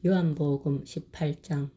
요한복음 18장.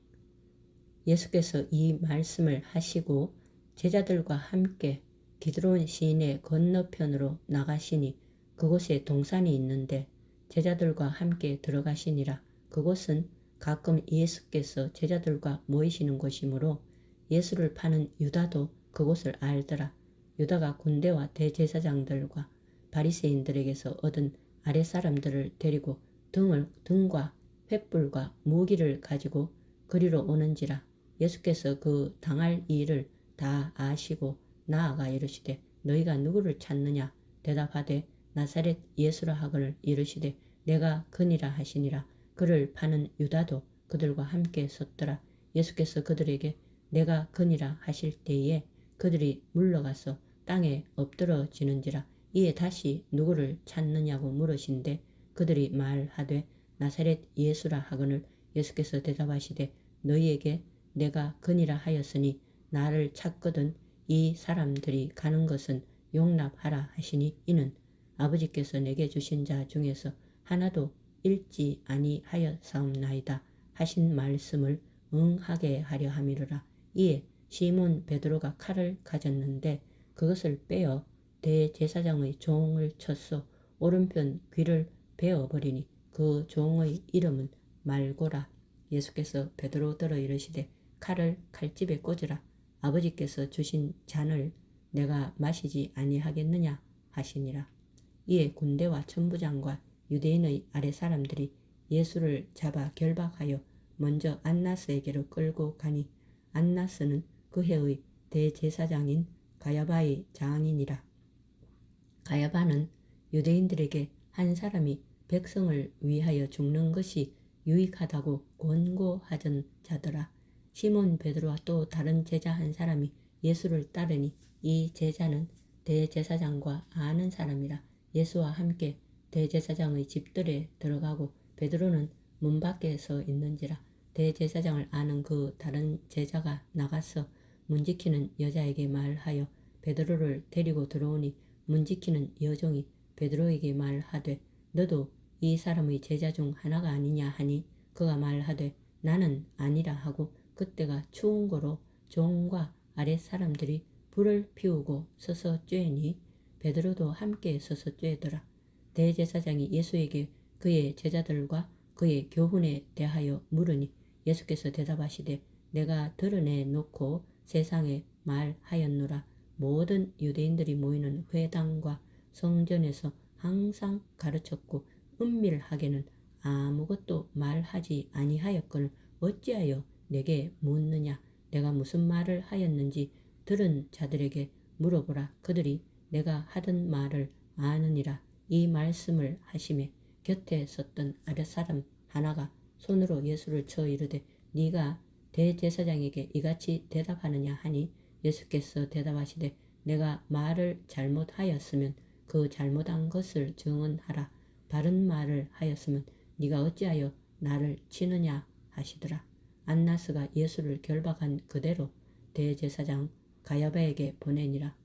예수께서 이 말씀을 하시고 제자들과 함께 기드론 시내 건너편으로 나가시니 그곳에 동산이 있는데 제자들과 함께 들어가시니라. 그곳은 가끔 예수께서 제자들과 모이시는 곳이므로 예수를 파는 유다도 그곳을 알더라. 유다가 군대와 대제사장들과 바리새인들에게서 얻은 아랫사람들을 데리고 등과 횃불과 무기를 가지고 그리로 오는지라. 예수께서 그 당할 일을 다 아시고 나아가 이르시되 너희가 누구를 찾느냐. 대답하되 나사렛 예수라 하거늘 이르시되 내가 그니라 하시니라. 그를 파는 유다도 그들과 함께 섰더라. 예수께서 그들에게 내가 그니라 하실 때에 그들이 물러가서 땅에 엎드러지는지라. 이에 다시 누구를 찾느냐고 물으신데 그들이 말하되 나사렛 예수라 하거늘 예수께서 대답하시되 너희에게 내가 그니라 하였으니 나를 찾거든 이 사람들이 가는 것은 용납하라 하시니 이는 아버지께서 내게 주신 자 중에서 하나도 잃지 아니하였사옵나이다 하신 말씀을 응하게 하려 함이로라. 이에 시몬 베드로가 칼을 가졌는데 그것을 빼어 대제사장의 종을 쳤소. 오른편 귀를 베어버리니 그 종의 이름은 말고라. 예수께서 베드로더러 이르시되 칼을 칼집에 꽂으라. 아버지께서 주신 잔을 내가 마시지 아니하겠느냐 하시니라. 이에 군대와 천부장과 유대인의 아랫사람들이 예수를 잡아 결박하여 먼저 안나스에게로 끌고 가니 안나스는 그 해의 대제사장인 가야바의 장인이라. 가야바는 유대인들에게 한 사람이 백성을 위하여 죽는 것이 유익하다고 권고하던 자더라. 시몬 베드로와 또 다른 제자 한 사람이 예수를 따르니 이 제자는 대제사장과 아는 사람이라. 예수와 함께 대제사장의 집들에 들어가고 베드로는 문 밖에 서 있는지라. 대제사장을 아는 그 다른 제자가 나가서 문 지키는 여자에게 말하여 베드로를 데리고 들어오니 문 지키는 여종이 베드로에게 말하되 너도 이 사람의 제자 중 하나가 아니냐 하니 그가 말하되 나는 아니라 하고 그때가 추운 거로 종과 아랫 사람들이 불을 피우고 서서 쬐니 베드로도 함께 서서 쬐더라. 대제사장이 예수에게 그의 제자들과 그의 교훈에 대하여 물으니 예수께서 대답하시되 내가 드러내 놓고 세상에 말하였노라. 모든 유대인들이 모이는 회당과 성전에서 항상 가르쳤고 은밀하게는 아무것도 말하지 아니하였거늘 어찌하여 내게 묻느냐. 내가 무슨 말을 하였는지 들은 자들에게 물어보라. 그들이 내가 하던 말을 아느니라. 이 말씀을 하심에 곁에 섰던 아랫사람 하나가 손으로 예수를 쳐 이르되 네가 대제사장에게 이같이 대답하느냐 하니 예수께서 대답하시되 내가 말을 잘못하였으면 그 잘못한 것을 증언하라. 바른 말을 하였으면 네가 어찌하여 나를 치느냐 하시더라. 안나스가 예수를 결박한 그대로 대제사장 가야바에게 보내니라.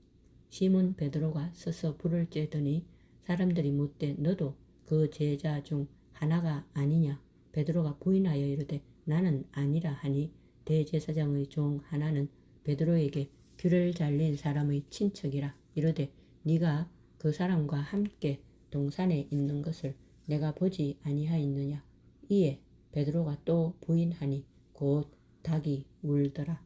시몬 베드로가 서서 불을 쬐더니 사람들이 묻되 너도 그 제자 중 하나가 아니냐. 베드로가 부인하여 이르되 나는 아니라 하니 대제사장의 종 하나는 베드로에게 귀를 잘린 사람의 친척이라 이르되 네가 그 사람과 함께 동산에 있는 것을 내가 보지 아니하였느냐. 이에 베드로가 또 부인하니 곧 닭이 울더라.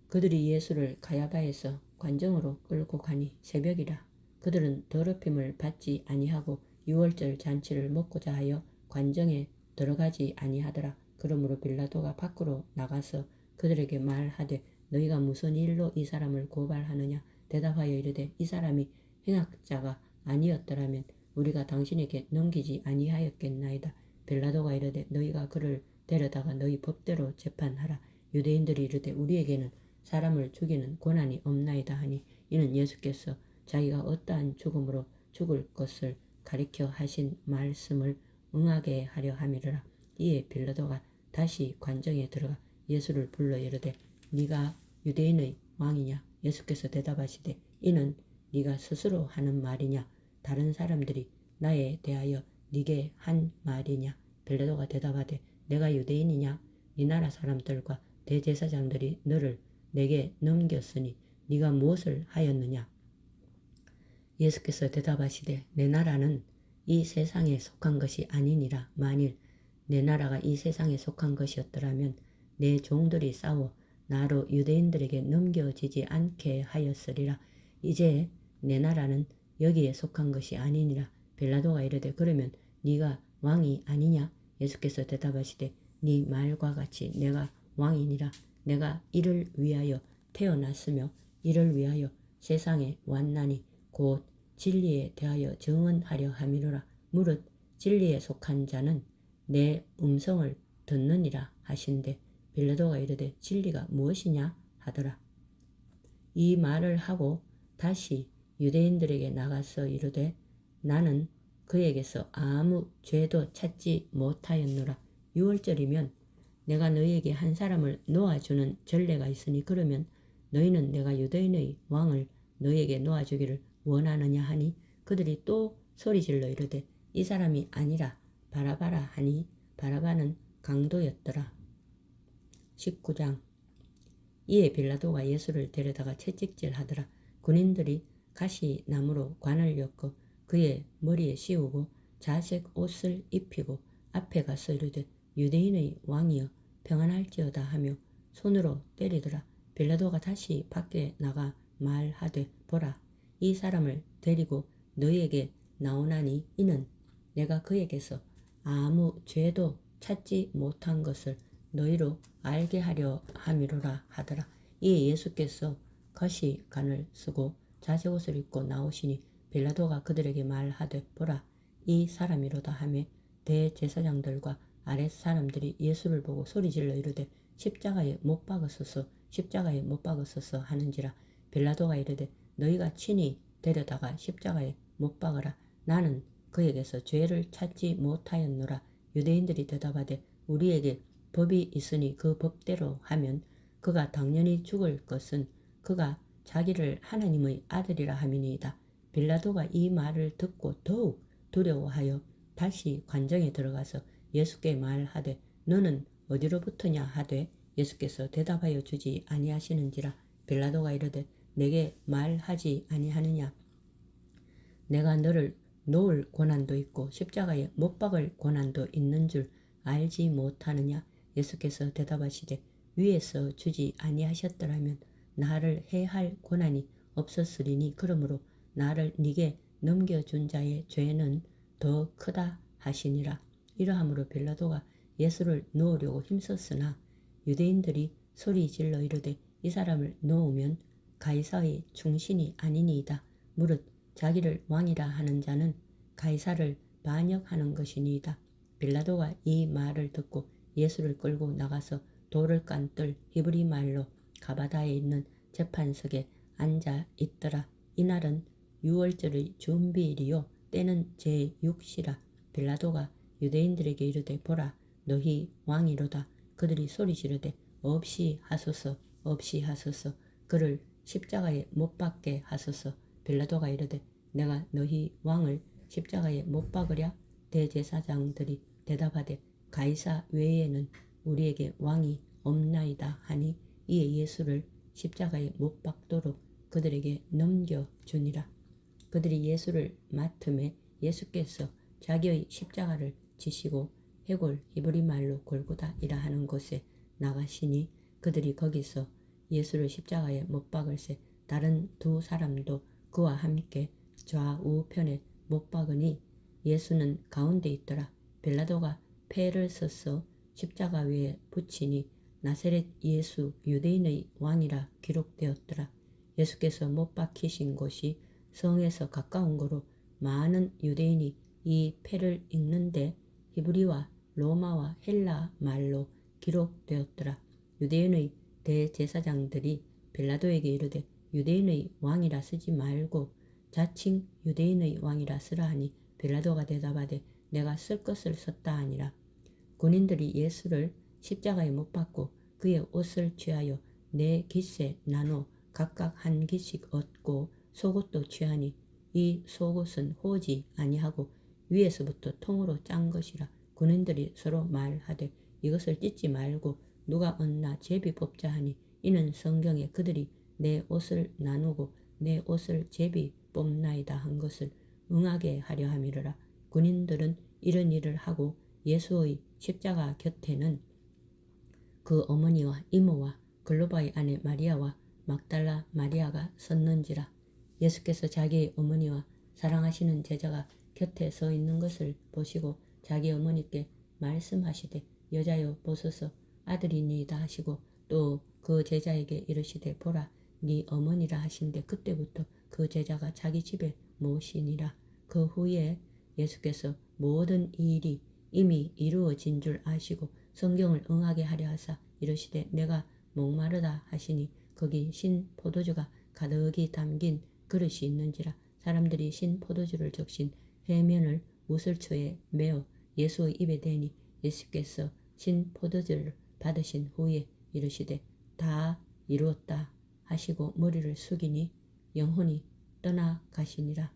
그들이 예수를 가야바에서 관정으로 끌고 가니 새벽이라. 그들은 더럽힘을 받지 아니하고 유월절 잔치를 먹고자 하여 관정에 들어가지 아니하더라. 그러므로 빌라도가 밖으로 나가서 그들에게 말하되 너희가 무슨 일로 이 사람을 고발하느냐. 대답하여 이르되 이 사람이 행악자가 아니었더라면 우리가 당신에게 넘기지 아니하였겠나이다. 빌라도가 이르되 너희가 그를 데려다가 너희 법대로 재판하라. 유대인들이 이르되 우리에게는 사람을 죽이는 권한이 없나이다 하니 이는 예수께서 자기가 어떠한 죽음으로 죽을 것을 가리켜 하신 말씀을 응하게 하려 함이라. 이에 빌라도가 다시 관정에 들어가 예수를 불러 이르되 네가 유대인의 왕이냐. 예수께서 대답하시되 이는 네가 스스로 하는 말이냐. 다른 사람들이 나에 대하여 네게 한 말이냐. 빌라도가 대답하되 내가 유대인이냐? 이 나라 사람들과 대제사장들이 너를 내게 넘겼으니 네가 무엇을 하였느냐? 예수께서 대답하시되 내 나라는 이 세상에 속한 것이 아니니라. 만일 내 나라가 이 세상에 속한 것이었더라면 내 종들이 싸워 나로 유대인들에게 넘겨지지 않게 하였으리라. 이제 내 나라는 여기에 속한 것이 아니니라. 빌라도가 이르되 그러면 네가 왕이 아니냐? 예수께서 대답하시되 네 말과 같이 내가 왕이니라. 내가 이를 위하여 태어났으며 이를 위하여 세상에 왔나니 곧 진리에 대하여 증언하려 함이로라. 무릇 진리에 속한 자는 내 음성을 듣느니라 하신대 빌라도가 이르되 진리가 무엇이냐 하더라. 이 말을 하고 다시 유대인들에게 나가서 이르되 나는 그에게서 아무 죄도 찾지 못하였노라. 6월절이면 내가 너희에게 한 사람을 놓아주는 전례가 있으니 그러면 너희는 내가 유대인의 왕을 너희에게 놓아주기를 원하느냐 하니 그들이 또 소리질러 이르되 이 사람이 아니라 바라바라 하니 바라바는 강도였더라. 19장. 이에 빌라도가 예수를 데려다가 채찍질하더라. 군인들이 가시나무로 관을 엮어 그의 머리에 씌우고 자색 옷을 입히고 앞에 가서 이르되 유대인의 왕이여 평안할지어다 하며 손으로 때리더라. 빌라도가 다시 밖에 나가 말하되 보라 이 사람을 데리고 너희에게 나오나니 이는 내가 그에게서 아무 죄도 찾지 못한 것을 너희로 알게 하려 함이로라 하더라. 이에 예수께서 거시관을 쓰고 자색옷을 입고 나오시니 빌라도가 그들에게 말하되 보라 이 사람이로다 하며 대제사장들과 아랫 사람들이 예수를 보고 소리질러 이르되 십자가에 못 박으소서 십자가에 못 박으소서 하는지라. 빌라도가 이르되 너희가 친히 데려다가 십자가에 못 박으라. 나는 그에게서 죄를 찾지 못하였노라. 유대인들이 대답하되 우리에게 법이 있으니 그 법대로 하면 그가 당연히 죽을 것은 그가 자기를 하나님의 아들이라 함이니이다. 빌라도가 이 말을 듣고 더욱 두려워하여 다시 관정에 들어가서 예수께 말하되 너는 어디로부터냐 하되 예수께서 대답하여 주지 아니하시는지라. 빌라도가 이르되 내게 말하지 아니하느냐? 내가 너를 놓을 고난도 있고 십자가에 못 박을 고난도 있는 줄 알지 못하느냐? 예수께서 대답하시되 위에서 주지 아니하셨더라면 나를 해할 고난이 없었으리니 그러므로 나를 네게 넘겨준 자의 죄는 더 크다 하시니라. 이러함으로 빌라도가 예수를 놓으려고 힘썼으나 유대인들이 소리질러 이르되 이 사람을 놓으면 가이사의 충신이 아니니이다. 무릇 자기를 왕이라 하는 자는 가이사를 반역하는 것이니이다. 빌라도가 이 말을 듣고 예수를 끌고 나가서 돌을 깐 뜰 히브리 말로 가바다에 있는 재판석에 앉아 있더라. 이날은 6월절의 준비일이요 때는 제6시라. 빌라도가 유대인들에게 이르되 보라 너희 왕이로다. 그들이 소리 지르되 없이 하소서 없이 하소서 그를 십자가에 못 박게 하소서. 빌라도가 이르되 내가 너희 왕을 십자가에 못 박으랴? 대제사장들이 대답하되 가이사 외에는 우리에게 왕이 없나이다 하니 이에 예수를 십자가에 못 박도록 그들에게 넘겨주니라. 그들이 예수를 맡음에 예수께서 자기의 십자가를 지시고 해골 히브리 말로 골고다이라 하는 곳에 나가시니 그들이 거기서 예수를 십자가에 못 박을새 다른 두 사람도 그와 함께 좌우편에 못 박으니 예수는 가운데 있더라. 빌라도가 패를 써서 십자가 위에 붙이니 나사렛 예수 유대인의 왕이라 기록되었더라. 예수께서 못 박히신 곳이 성에서 가까운 거로 많은 유대인이 이 패를 읽는데 히브리와 로마와 헬라 말로 기록되었더라. 유대인의 대제사장들이 빌라도에게 이르되 유대인의 왕이라 쓰지 말고 자칭 유대인의 왕이라 쓰라 하니 빌라도가 대답하되 내가 쓸 것을 썼다 하니라. 군인들이 예수를 십자가에 못 박고 그의 옷을 취하여 네 깃에 나눠 각각 한 깃씩 얻고 속옷도 취하니 이 속옷은 호지 아니하고 위에서부터 통으로 짠 것이라. 군인들이 서로 말하되 이것을 찢지 말고 누가 얻나 제비 뽑자 하니 이는 성경에 그들이 내 옷을 나누고 내 옷을 제비 뽑나이다 한 것을 응하게 하려 함이로라. 군인들은 이런 일을 하고 예수의 십자가 곁에는 그 어머니와 이모와 글로바의 아내 마리아와 막달라 마리아가 섰는지라. 예수께서 자기의 어머니와 사랑하시는 제자가 곁에 서 있는 것을 보시고 자기 어머니께 말씀하시되 여자여 보소서 아들이니이다 하시고 또 그 제자에게 이르시되 보라 네 어머니라 하신데 그때부터 그 제자가 자기 집에 모시니라. 그 후에 예수께서 모든 일이 이미 이루어진 줄 아시고 성경을 응하게 하려 하사 이르시되 내가 목마르다 하시니 거기 신 포도주가 가득히 담긴 그릇이 있는지라. 사람들이 신 포도주를 적신 해면을 우슬초에 메어 예수의 입에 대니 예수께서 신 포도주를 받으신 후에 이르시되 다 이루었다 하시고 머리를 숙이니 영혼이 떠나가시니라.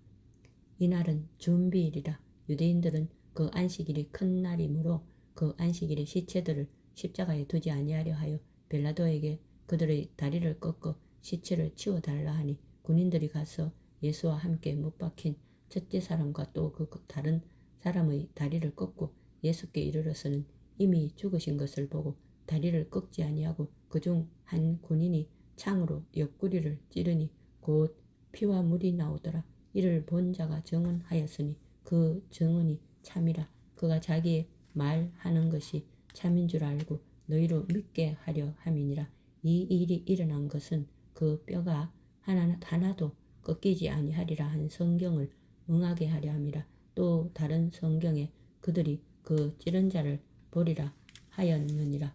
이날은 준비일이라. 유대인들은 그 안식일이 큰 날이므로 그 안식일에 시체들을 십자가에 두지 아니하려 하여 빌라도에게 그들의 다리를 꺾어 시체를 치워달라 하니 군인들이 가서 예수와 함께 못 박힌 첫째 사람과 또 그 다른 사람의 다리를 꺾고 예수께 이르러서는 이미 죽으신 것을 보고 다리를 꺾지 아니하고 그중 한 군인이 창으로 옆구리를 찌르니 곧 피와 물이 나오더라. 이를 본 자가 증언하였으니 그 증언이 참이라. 그가 자기의 말하는 것이 참인 줄 알고 너희로 믿게 하려 함이니라. 이 일이 일어난 것은 그 뼈가 하나도 꺾이지 아니하리라 한 성경을 응하게 하려 함이라. 또 다른 성경에 그들이 그 찌른 자를 보리라 하였느니라.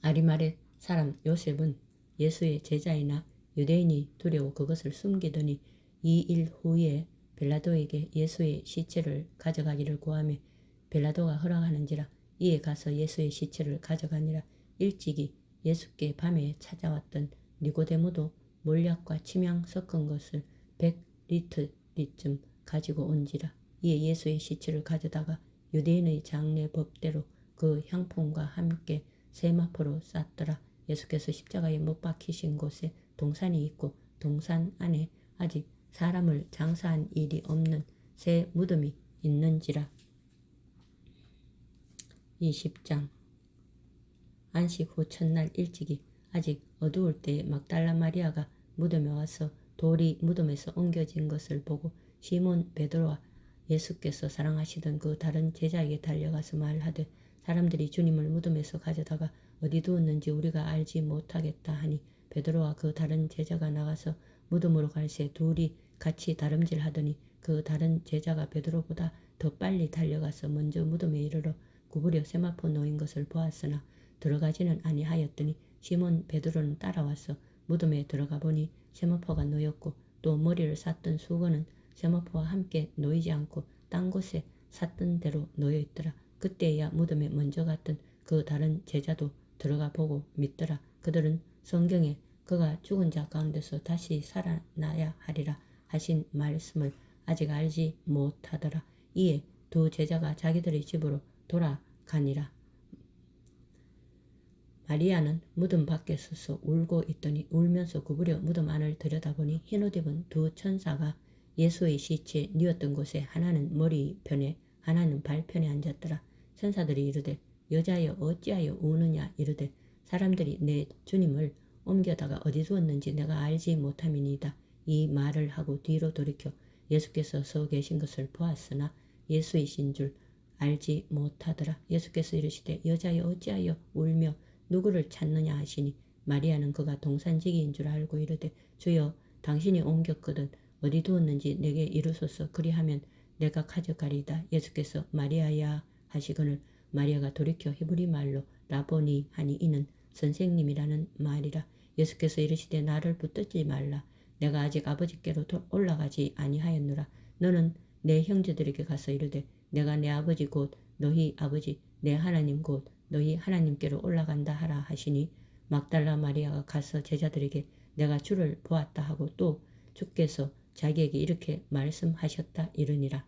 아리마렛 사람 요셉은 예수의 제자이나 유대인이 두려워 그것을 숨기더니 이 일 후에 빌라도에게 예수의 시체를 가져가기를 구하며 빌라도가 허락하는지라. 이에 가서 예수의 시체를 가져가니라. 일찍이 예수께 밤에 찾아왔던 니고데모도 몰약과 침향 섞은 것을 100리터쯤 가지고 온지라. 이에 예수의 시체를 가져다가 유대인의 장례 법대로 그 향품과 함께 세마포로 쌌더라. 예수께서 십자가에 못 박히신 곳에 동산이 있고 동산 안에 아직 사람을 장사한 일이 없는 새 무덤이 있는지라. 20장 안식 후 첫날 일찍이 아직 어두울 때에 막달라 마리아가 무덤에 와서 돌이 무덤에서 옮겨진 것을 보고 시몬 베드로와 예수께서 사랑하시던 그 다른 제자에게 달려가서 말하되 사람들이 주님을 무덤에서 가져다가 어디 두었는지 우리가 알지 못하겠다 하니 베드로와 그 다른 제자가 나가서 무덤으로 갈새 둘이 같이 다름질하더니 그 다른 제자가 베드로보다 더 빨리 달려가서 먼저 무덤에 이르러 구부려 세마포 놓인 것을 보았으나 들어가지는 아니하였더니 시몬 베드로는 따라와서 무덤에 들어가 보니 세마포가 놓였고 또 머리를 쌌던 수건은 세마포와 함께 놓이지 않고 딴 곳에 쌌던 대로 놓여 있더라. 그때야 무덤에 먼저 갔던 그 다른 제자도 들어가 보고 믿더라. 그들은 성경에 그가 죽은 자 가운데서 다시 살아나야 하리라 하신 말씀을 아직 알지 못하더라. 이에 두 제자가 자기들의 집으로 돌아가니라. 마리아는 무덤 밖에 서서 울고 있더니 울면서 구부려 무덤 안을 들여다보니 흰옷 입은 두 천사가 예수의 시체에 뉘었던 곳에 하나는 머리편에 하나는 발편에 앉았더라. 천사들이 이르되 여자여 어찌하여 우느냐 이르되 사람들이 내 주님을 옮겨다가 어디 두었는지 내가 알지 못함이니이다. 이 말을 하고 뒤로 돌이켜 예수께서 서 계신 것을 보았으나 예수이신 줄 알지 못하더라. 예수께서 이르시되 여자여 어찌하여 울며 누구를 찾느냐 하시니 마리아는 그가 동산지기인 줄 알고 이르되 주여 당신이 옮겼거든 어디 두었는지 내게 이르소서 그리하면 내가 가져가리이다. 예수께서 마리아야 하시거늘 마리아가 돌이켜 히브리 말로 라보니 하니 이는 선생님이라는 말이라. 예수께서 이르시되 나를 붙들지 말라. 내가 아직 아버지께로 올라가지 아니하였노라. 너는 내 형제들에게 가서 이르되 내가 내 아버지 곧 너희 아버지 내 하나님 곧 너희 하나님께로 올라간다 하라 하시니 막달라 마리아가 가서 제자들에게 내가 주를 보았다 하고 또 주께서 자기에게 이렇게 말씀하셨다 이르니라.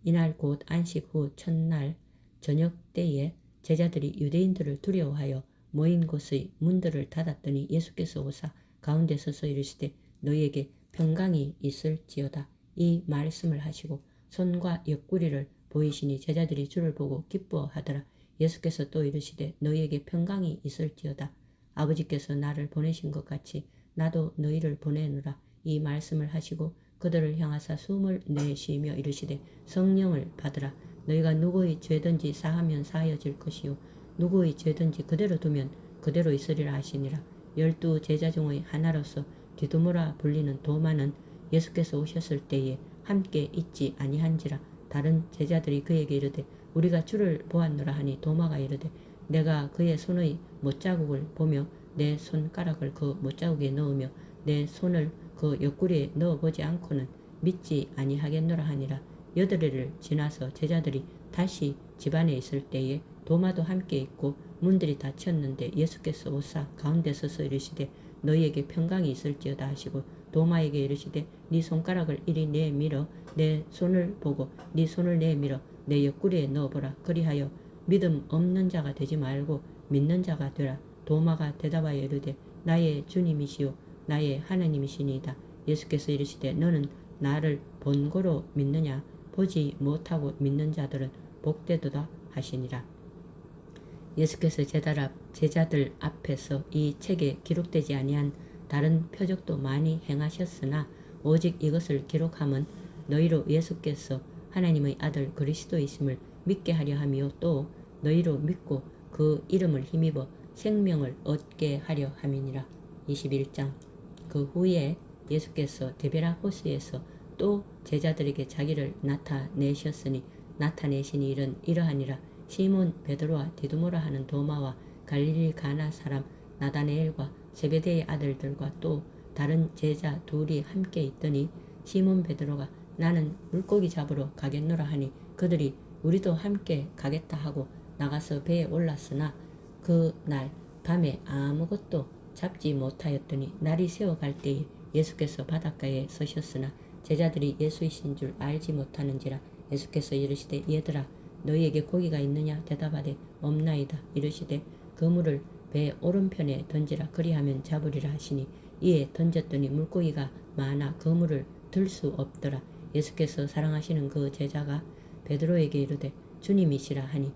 이날 곧 안식 후 첫날 저녁 때에 제자들이 유대인들을 두려워하여 모인 곳의 문들을 닫았더니 예수께서 오사 가운데 서서 이르시되 너희에게 평강이 있을지어다. 이 말씀을 하시고 손과 옆구리를 보이시니 제자들이 주를 보고 기뻐하더라. 예수께서 또 이르시되 너희에게 평강이 있을지어다. 아버지께서 나를 보내신 것 같이 나도 너희를 보내노라. 이 말씀을 하시고 그들을 향하사 숨을 내쉬며 이르시되 성령을 받으라. 너희가 누구의 죄든지 사하면 사하여질 것이요 누구의 죄든지 그대로 두면 그대로 있으리라 하시니라. 12 제자 중의 하나로서 디두모라 불리는 도마는 예수께서 오셨을 때에 함께 있지 아니한지라. 다른 제자들이 그에게 이르되 우리가 주를 보았노라 하니 도마가 이르되 내가 그의 손의 못자국을 보며 내 손가락을 그 못자국에 넣으며 내 손을 그 옆구리에 넣어보지 않고는 믿지 아니하겠노라 하니라. 8일을 지나서 제자들이 다시 집안에 있을 때에 도마도 함께 있고 문들이 닫혔는데 예수께서 오사 가운데 서서 이르시되 너희에게 평강이 있을지어다 하시고 도마에게 이르시되 네 손가락을 이리 내밀어 내 손을 보고 네 손을 내밀어 내 옆구리에 넣어보라. 그리하여 믿음 없는 자가 되지 말고 믿는 자가 되라. 도마가 대답하여 이르되 나의 주님이시요 나의 하나님이시니이다. 예수께서 이르시되 너는 나를 본고로 믿느냐? 보지 못하고 믿는 자들은 복되도다 하시니라. 예수께서 제자들 앞에서 이 책에 기록되지 아니한 다른 표적도 많이 행하셨으나 오직 이것을 기록함은 너희로 예수께서 하나님의 아들 그리스도이심을 믿게 하려 함이요 또 너희로 믿고 그 이름을 힘입어 생명을 얻게 하려 함이니라. 21장. 그 후에 예수께서 데베라 호수에서 또 제자들에게 자기를 나타내시니 일은 이러하니라. 시몬 베드로와 디두모라 하는 도마와 갈릴리 가나 사람 나다네엘과 세베대의 아들들과 또 다른 제자 둘이 함께 있더니 시몬 베드로가 나는 물고기 잡으러 가겠노라 하니 그들이 우리도 함께 가겠다 하고 나가서 배에 올랐으나 그 날 밤에 아무것도 잡지 못하였더니 날이 새어 갈 때에 예수께서 바닷가에 서셨으나 제자들이 예수이신 줄 알지 못하는지라. 예수께서 이르시되 얘들아 너희에게 고기가 있느냐? 대답하되 없나이다. 이르시되 그물을 배 오른편에 던지라. 그리하면 잡으리라 하시니 이에 던졌더니 물고기가 많아 그물을 들 수 없더라. 예수께서 사랑하시는 그 제자가 베드로에게 이르되 주님이시라 하니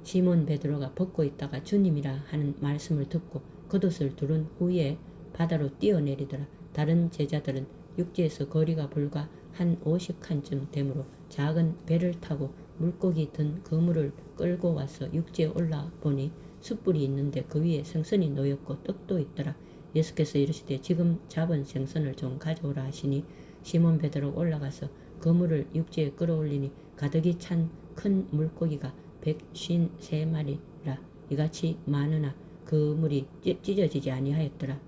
시몬 베드로가 벗고 있다가 주님이라 하는 말씀을 듣고 겉옷을 두른 후에 바다로 뛰어내리더라. 다른 제자들은 육지에서 거리가 불과 한 50칸쯤 되므로 작은 배를 타고 물고기 든 그물을 끌고 와서 육지에 올라보니 숯불이 있는데 그 위에 생선이 놓였고 떡도 있더라. 예수께서 이르시되 지금 잡은 생선을 좀 가져오라 하시니 시몬 베드로 올라가서 그물을 육지에 끌어올리니 가득이 찬 큰 물고기가 153마리라. 이같이 많으나 그물이 찢어지지 아니하였더라.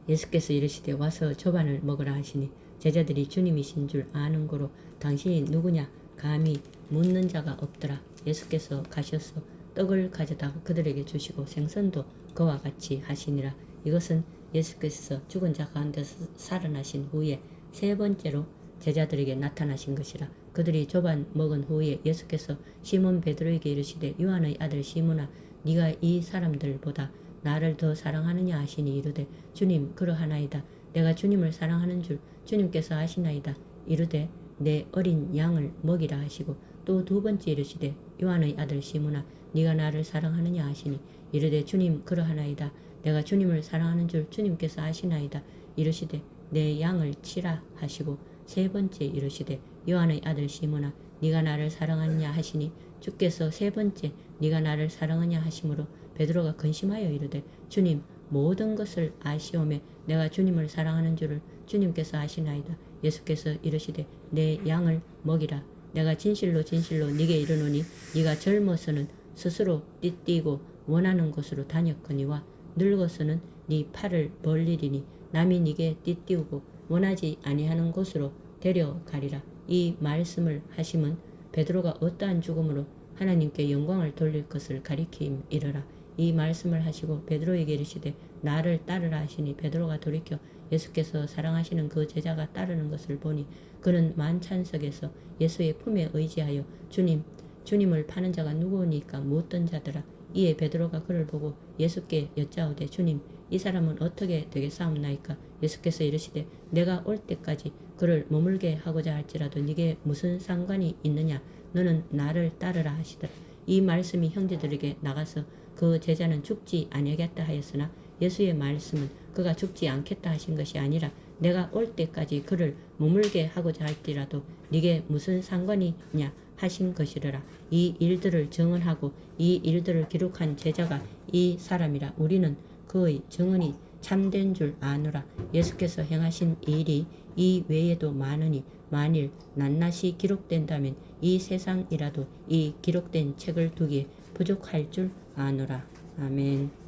예수께서 이르시되 와서 저반을 먹으라 하시니 제자들이 주님이신 줄 아는 고로 당신이 누구냐 감히 묻는 자가 없더라. 예수께서 가셔서 떡을 가져다가 그들에게 주시고 생선도 그와 같이 하시니라. 이것은 예수께서 죽은 자 가운데서 살아나신 후에 세 번째로 제자들에게 나타나신 것이라. 그들이 조반 먹은 후에 예수께서 시몬 베드로에게 이르시되 요한의 아들 시몬아 네가 이 사람들보다 나를 더 사랑하느냐 하시니 이르되 주님 그러하나이다. 내가 주님을 사랑하는 줄 주님께서 아시나이다. 이르되 내 어린 양을 먹이라 하시고 또 두 번째 이르시되 요한의 아들 시몬아 네가 나를 사랑하느냐 하시니 이르되 주님 그러하나이다. 내가 주님을 사랑하는 줄 주님께서 아시나이다. 이르시되 내 양을 치라 하시고 세 번째 이르시되 요한의 아들 시몬아 네가 나를 사랑하느냐 하시니 주께서 세 번째 네가 나를 사랑하냐 하심으로 베드로가 근심하여 이르되 주님 모든 것을 아시오매 내가 주님을 사랑하는 줄을 주님께서 아시나이다. 예수께서 이르시되 내 양을 먹이라. 내가 진실로 네게 이르노니 네가 젊어서는 스스로 띠띠고 원하는 곳으로 다녔거니와 늙어서는 네 팔을 벌리리니 남이 네게 띠띠우고 원하지 아니하는 곳으로 데려가리라. 이 말씀을 하심은 베드로가 어떠한 죽음으로 하나님께 영광을 돌릴 것을 가리킴이러라. 이 말씀을 하시고 베드로에게 이르시되 나를 따르라 하시니 베드로가 돌이켜 예수께서 사랑하시는 그 제자가 따르는 것을 보니 그는 만찬석에서 예수의 품에 의지하여 주님을 파는 자가 누구니까 묻던 자더라. 이에 베드로가 그를 보고 예수께 여짜오되 주님 이 사람은 어떻게 되겠사옵나이까? 예수께서 이르시되 내가 올 때까지 그를 머물게 하고자 할지라도 네게 무슨 상관이 있느냐? 너는 나를 따르라 하시더라. 이 말씀이 형제들에게 나가서 그 제자는 죽지 아니하겠다 하였으나 예수의 말씀은 그가 죽지 않겠다 하신 것이 아니라 내가 올 때까지 그를 머물게 하고자 할지라도 네게 무슨 상관이냐 하신 것이더라. 이 일들을 증언하고 이 일들을 기록한 제자가 이 사람이라. 우리는 그의 증언이 참된 줄 아노라. 예수께서 행하신 일이 이 외에도 많으니 만일 낱낱이 기록된다면 이 세상이라도 이 기록된 책을 두기에 부족할 줄 아노라. 아멘.